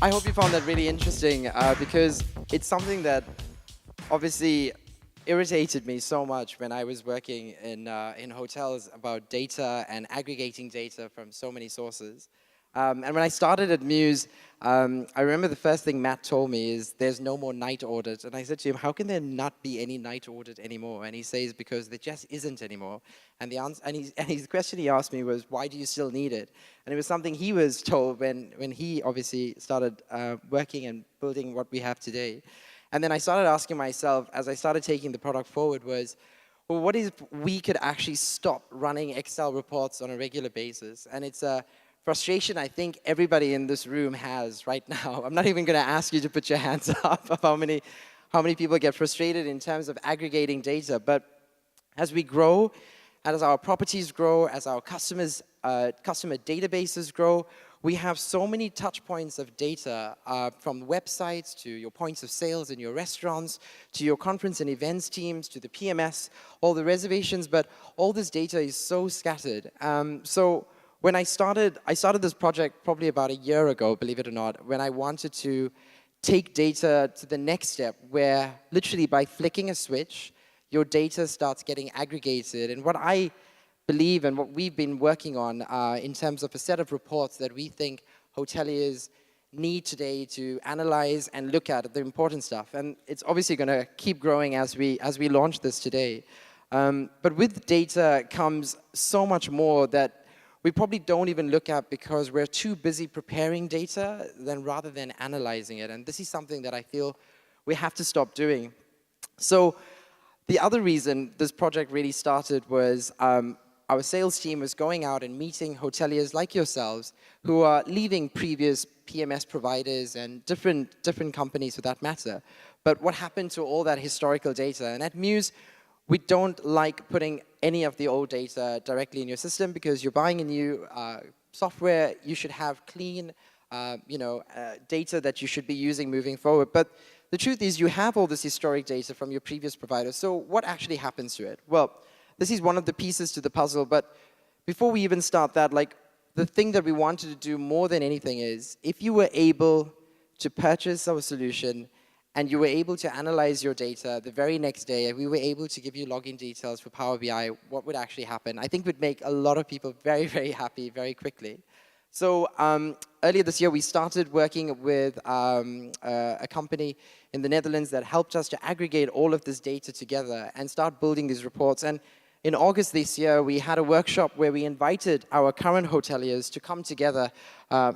I hope you found that really interesting because it's something that obviously irritated me so much when I was working in hotels about data and aggregating data from so many sources. And when I started at Mews, I remember the first thing Matt told me is there's no more night audit. And I said to him, how can there not be any night audit anymore? And he says, because there just isn't anymore. And the answer, and his question he asked me was, why do you still need it? And it was something he was told when he obviously started working and building what we have today. And then I started asking myself, as I started taking the product forward, was, well, what if we could actually stop running Excel reports on a regular basis? And it's a frustration I think everybody in this room has right now. I'm not even going to ask you to put your hands up of how many people get frustrated in terms of aggregating data. But as we grow, and as our properties grow, as our customer databases grow, we have so many touch points of data from websites to your points of sales in your restaurants, to your conference and events teams, to the PMS, all the reservations, but all this data is so scattered. So when I started this project probably about a year ago, believe it or not, when I wanted to take data to the next step where literally by flicking a switch, your data starts getting aggregated. And what I believe and what we've been working on in terms of a set of reports that we think hoteliers need today to analyze and look at the important stuff. And it's obviously going to keep growing as we launch this today. But with data comes so much more that we probably don't even look at because we're too busy preparing data rather than analyzing it. And this is something that I feel we have to stop doing. So the other reason this project really started was our sales team was going out and meeting hoteliers like yourselves who are leaving previous PMS providers and different companies for that matter. But what happened to all that historical data? And at Mews, we don't like putting any of the old data directly in your system because you're buying a new software. You should have clean data that you should be using moving forward. But the truth is you have all this historic data from your previous provider. So what actually happens to it? Well, this is one of the pieces to the puzzle. But before we even start that, the thing that we wanted to do more than anything is if you were able to purchase our solution and you were able to analyze your data the very next day, and we were able to give you login details for Power BI, what would actually happen? I think would make a lot of people very, very happy very quickly. So earlier this year, we started working with a company in the Netherlands that helped us to aggregate all of this data together and start building these reports. And in August this year, we had a workshop where we invited our current hoteliers to come together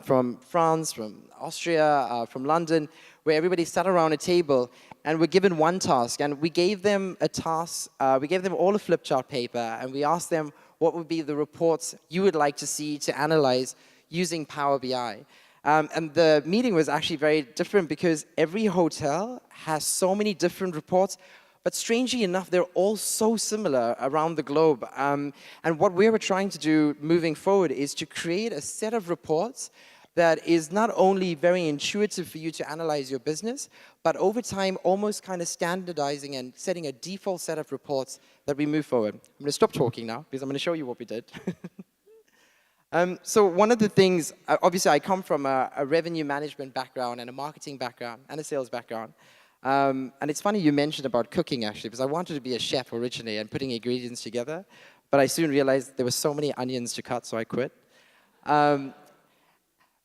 from France, from Austria, from London, where everybody sat around a table and were given one task. And we gave them a task, we gave them all a flip chart paper, and we asked them what would be the reports you would like to see to analyze using Power BI. And the meeting was actually very different because every hotel has so many different reports, but strangely enough, they're all so similar around the globe. And what we were trying to do moving forward is to create a set of reports that is not only very intuitive for you to analyze your business, but over time almost kind of standardizing and setting a default set of reports that we move forward. I'm going to stop talking now because I'm going to show you what we did. So one of the things, obviously I come from a revenue management background and a marketing background and a sales background. And it's funny you mentioned about cooking actually, because I wanted to be a chef originally and putting ingredients together, but I soon realized there were so many onions to cut, so I quit.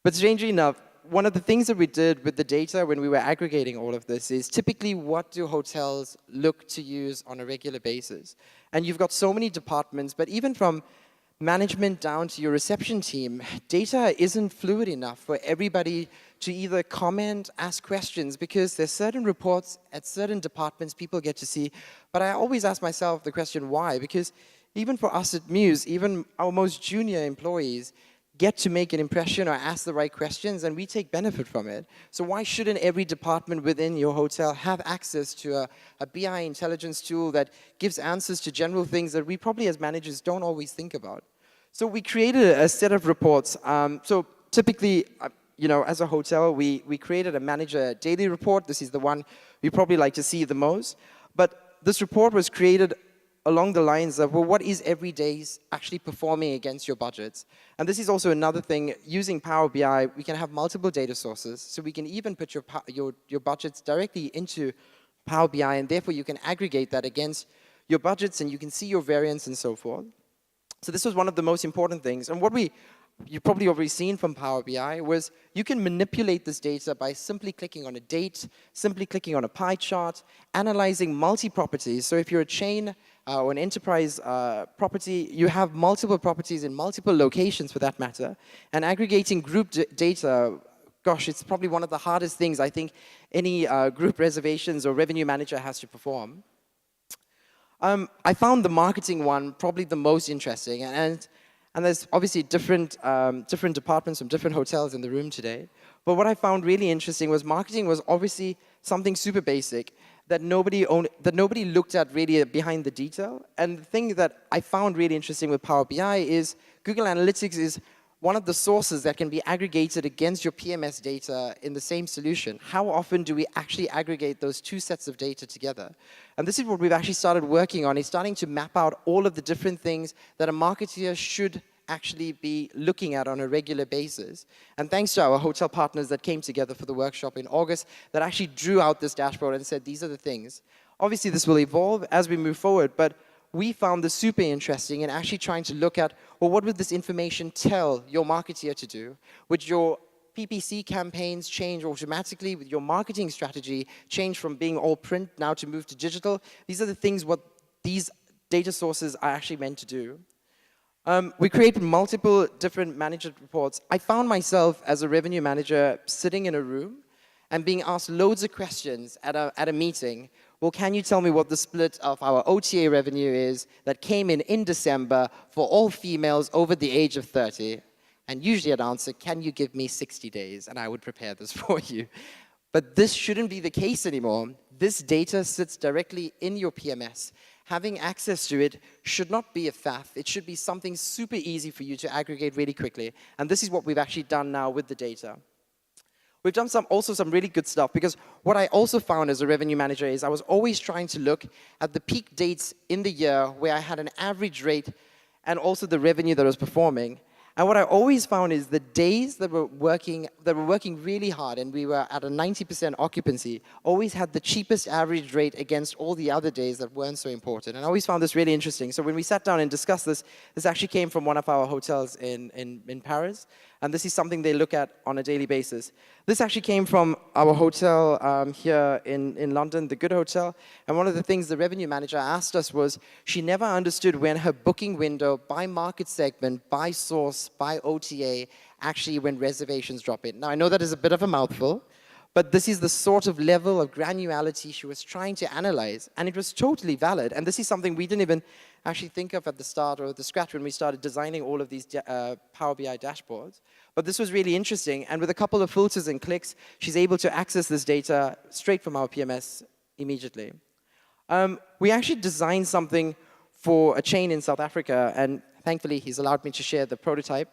But strangely enough, one of the things that we did with the data when we were aggregating all of this is typically what do hotels look to use on a regular basis? And you've got so many departments, but even from management down to your reception team, data isn't fluid enough for everybody to either comment, ask questions, because there's certain reports at certain departments people get to see. But I always ask myself the question, why? Because even for us at Mews, even our most junior employees get to make an impression or ask the right questions, and we take benefit from it. So why shouldn't every department within your hotel have access to a BI intelligence tool that gives answers to general things that we probably as managers don't always think about? So we created a set of reports. So typically, as a hotel, we created a manager daily report. This is the one we probably like to see the most. But this report was created along the lines of, well, what is every day actually performing against your budgets? And this is also another thing. Using Power BI, we can have multiple data sources, so we can even put your budgets directly into Power BI, and therefore you can aggregate that against your budgets, and you can see your variance and so forth. So this was one of the most important things. And what you've probably already seen from Power BI was you can manipulate this data by simply clicking on a date, simply clicking on a pie chart, analyzing multi-properties. So if you're a chain or an enterprise property, you have multiple properties in multiple locations for that matter, and aggregating group data, gosh, it's probably one of the hardest things I think any group reservations or revenue manager has to perform. I found the marketing one probably the most interesting, and there's obviously different departments from different hotels in the room today. But what I found really interesting was marketing was obviously something super basic that nobody looked at really behind the detail. And the thing that I found really interesting with Power BI is Google Analytics is one of the sources that can be aggregated against your PMS data in the same solution. How often do we actually aggregate those two sets of data together? And this is what we've actually started working on, is starting to map out all of the different things that a marketer should actually be looking at on a regular basis. And thanks to our hotel partners that came together for the workshop in August, that actually drew out this dashboard and said, these are the things. Obviously, this will evolve as we move forward, but we found this super interesting in actually trying to look at, well, what would this information tell your marketer to do? Would your PPC campaigns change automatically? Would your marketing strategy change from being all print now to move to digital? These are the things what these data sources are actually meant to do. We created multiple different management reports. I found myself as a revenue manager sitting in a room and being asked loads of questions at a meeting. Well, can you tell me what the split of our OTA revenue is that came in December for all females over the age of 30? And usually I'd answer, can you give me 60 days? And I would prepare this for you. But this shouldn't be the case anymore. This data sits directly in your PMS. Having access to it should not be a faff. It should be something super easy for you to aggregate really quickly. And this is what we've actually done now with the data. We've done also some really good stuff, because what I also found as a revenue manager is I was always trying to look at the peak dates in the year where I had an average rate and also the revenue that I was performing. And what I always found is the days that were working really hard and we were at a 90% occupancy always had the cheapest average rate against all the other days that weren't so important. And I always found this really interesting. So when we sat down and discussed this, this actually came from one of our hotels in Paris. And this is something they look at on a daily basis. This actually came from our hotel here in London, the Good Hotel. And one of the things the revenue manager asked us was, she never understood when her booking window by market segment, by source, by OTA, actually when reservations drop in. Now, I know that is a bit of a mouthful, but this is the sort of level of granularity she was trying to analyze, and it was totally valid. And this is something we didn't even actually think of at the start or at the scratch when we started designing all of these Power BI dashboards. But this was really interesting, and with a couple of filters and clicks, she's able to access this data straight from our PMS immediately. We actually designed something for a chain in South Africa, and thankfully, he's allowed me to share the prototype.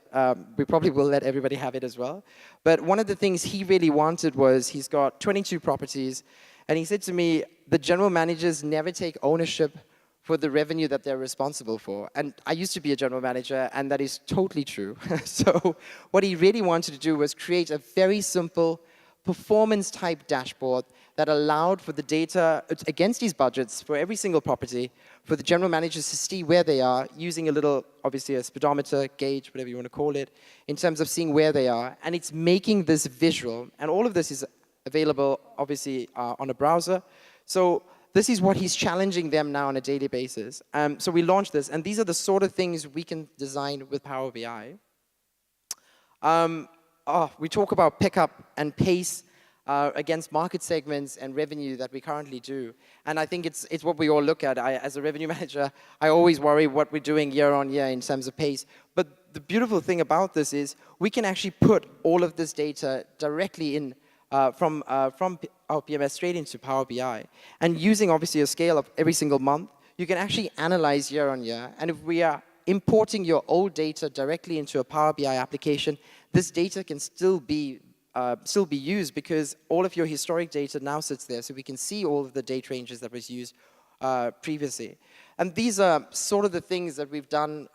We probably will let everybody have it as well. But one of the things he really wanted was, he's got 22 properties, and he said to me, the general managers never take ownership for the revenue that they're responsible for. And I used to be a general manager, and that is totally true. So what he really wanted to do was create a very simple performance-type dashboard that allowed for the data against these budgets for every single property, for the general managers to see where they are, using a little, obviously a speedometer, gauge, whatever you want to call it, in terms of seeing where they are. And it's making this visual. And all of this is available, obviously, on a browser. So this is what he's challenging them now on a daily basis. So we launched this, and these are the sort of things we can design with Power BI. We talk about pickup and pace against market segments and revenue that we currently do. And I think it's what we all look at. As a revenue manager, I always worry what we're doing year on year in terms of pace. But the beautiful thing about this is we can actually put all of this data directly in from our PMS straight into Power BI. And using, obviously, a scale of every single month, you can actually analyze year on year. And if we are importing your old data directly into a Power BI application, this data can still be used because all of your historic data now sits there, so we can see all of the date ranges that was used previously. And these are sort of the things that we've done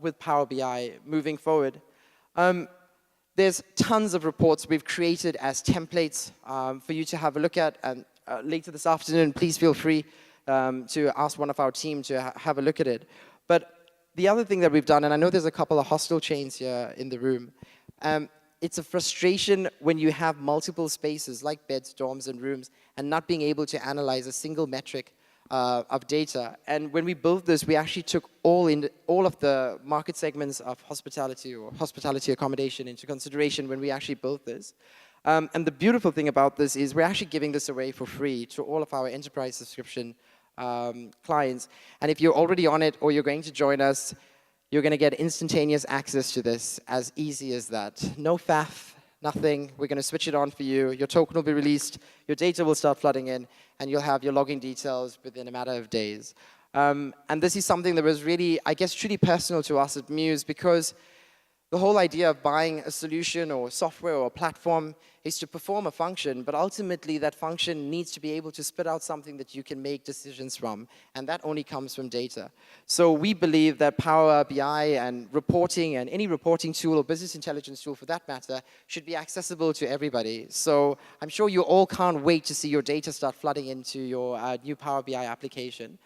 with Power BI moving forward. There's tons of reports we've created as templates for you to have a look at. And later this afternoon, please feel free to ask one of our team to have a look at it. But the other thing that we've done, and I know there's a couple of hostel chains here in the room, it's a frustration when you have multiple spaces like beds, dorms, and rooms, and not being able to analyze a single metric of data. And when we built this, we actually took all of the market segments of hospitality or hospitality accommodation into consideration when we actually built this. And the beautiful thing about this is we're actually giving this away for free to all of our enterprise subscription clients. And if you're already on it or you're going to join us, you're going to get instantaneous access to this as easy as that. No faff, nothing. We're going to switch it on for you. Your token will be released. Your data will start flooding in. And you'll have your login details within a matter of days. And this is something that was really, I guess, truly personal to us at Mews, because the whole idea of buying a solution or software or a platform is to perform a function, but ultimately that function needs to be able to spit out something that you can make decisions from, and that only comes from data. So we believe that Power BI and reporting and any reporting tool or business intelligence tool for that matter should be accessible to everybody. So I'm sure you all can't wait to see your data start flooding into your new Power BI application.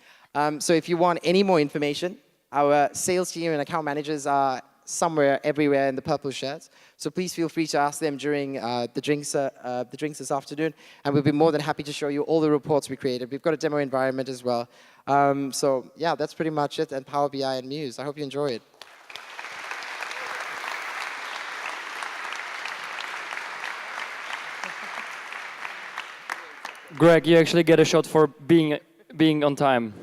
So if you want any more information, our sales team and account managers are somewhere, everywhere in the purple shirts. So please feel free to ask them during the drinks this afternoon, and we'll be more than happy to show you all the reports we created. We've got a demo environment as well. So yeah, that's pretty much it, and Power BI and Mews. I hope you enjoy it. Greg, you actually get a shot for being on time.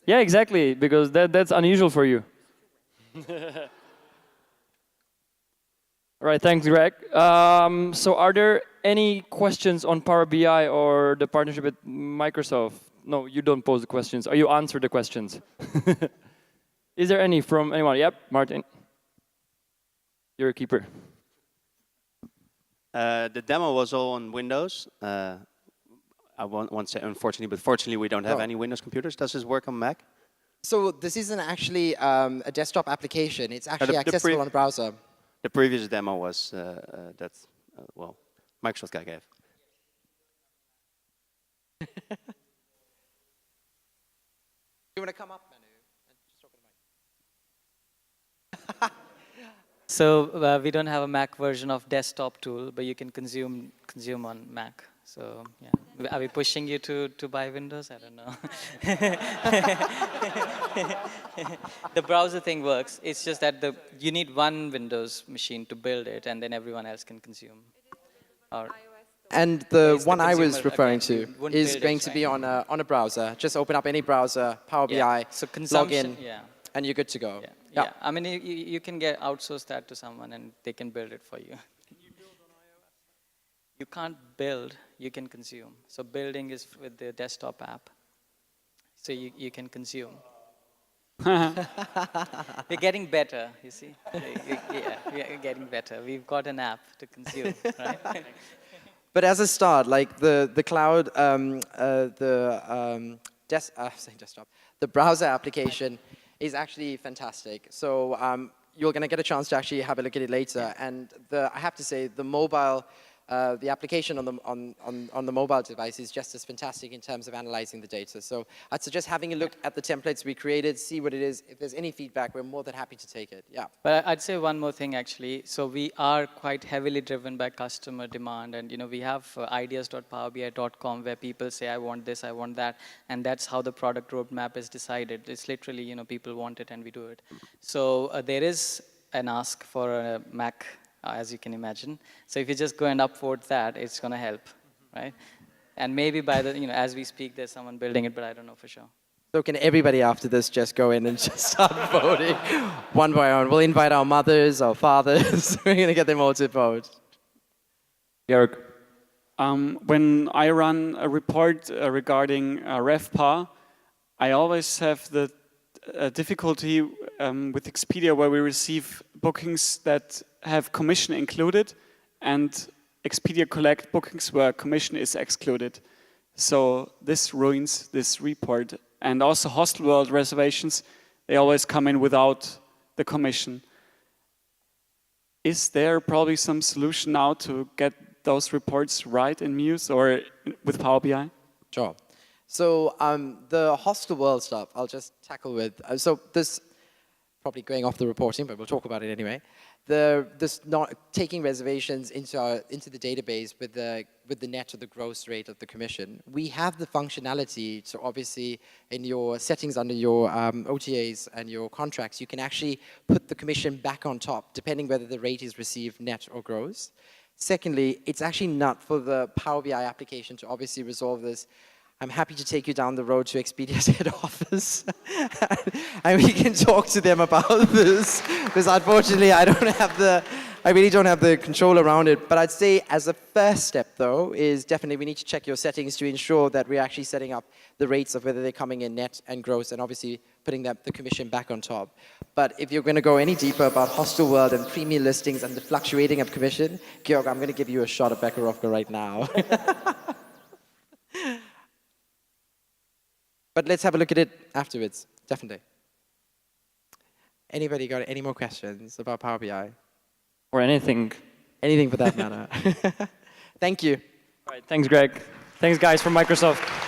Yeah, exactly, because that's unusual for you. All right, thanks, Greg. So are there any questions on Power BI or the partnership with Microsoft? No, you don't pose the questions, or you answer the questions. Is there any from anyone? Yep, Martin. You're a keeper. The demo was all on Windows. I won't say unfortunately, but fortunately we don't have any Windows computers. Does this work on Mac? So this isn't actually a desktop application. It's actually accessible on a browser. The previous demo was well, Microsoft guy gave. You want to come up, Manu, and just talk to the mic? So we don't have a Mac version of desktop tool, but you can consume on Mac. So yeah, are we pushing you to buy Windows? I don't know. The browser thing works. It's just that you need one Windows machine to build it, and then everyone else can consume. And the one I was referring to is going to be on a browser. Just open up any browser, Power BI, so log in, and you're good to go. Yeah. I mean, you can outsource that to someone, and they can build it for you. You can't build, you can consume. So building is with the desktop app. So you can consume. We're getting better, you see. Yeah, we're getting better. We've got an app to consume, right? But as a start, like the cloud, the browser application is actually fantastic. So you're going to get a chance to actually have a look at it later. And I have to say, the mobile. The application on the mobile device is just as fantastic in terms of analyzing the data. So I'd suggest having a look at the templates we created, see what it is. If there's any feedback, we're more than happy to take it. Yeah. But I'd say one more thing, actually. So we are quite heavily driven by customer demand. And we have ideas.powerbi.com where people say, I want this, I want that. And that's how the product roadmap is decided. It's literally, people want it and we do it. So there is an ask for a Mac, as you can imagine. So if you just go and upvote that, it's going to help, right? And maybe by as we speak, there's someone building it, but I don't know for sure. So can everybody after this just go in and just start voting one by one? We'll invite our mothers, our fathers. We're going to get them all to vote. Jörg, when I run a report regarding RevPAR, I always have the difficulty with Expedia where we receive bookings that have commission included and Expedia collect bookings where commission is excluded. So this ruins this report. and also hostel world reservations, they always come in without the commission. Is there probably some solution now to get those reports right in Mews or with Power BI? Sure. So the hostel world stuff, I'll just tackle with. So this, probably going off the reporting, but we'll talk about it anyway. This not taking reservations into the database with the net or the gross rate of the commission. We have the functionality to obviously in your settings under your OTAs and your contracts, you can actually put the commission back on top, depending whether the rate is received net or gross. Secondly, it's actually not for the Power BI application to obviously resolve this. I'm happy to take you down the road to Expedia's head office and we can talk to them about this because unfortunately I really don't have the control around it. But I'd say as a first step though is definitely we need to check your settings to ensure that we're actually setting up the rates of whether they're coming in net and gross and obviously putting the commission back on top. But if you're going to go any deeper about hostel world and premium listings and the fluctuating of commission, Georg, I'm going to give you a shot at Bekarovka right now. But let's have a look at it afterwards, definitely. Anybody got any more questions about Power BI? Or anything. Anything for that matter. Thank you. All right, thanks, Greg. Thanks, guys, from Microsoft.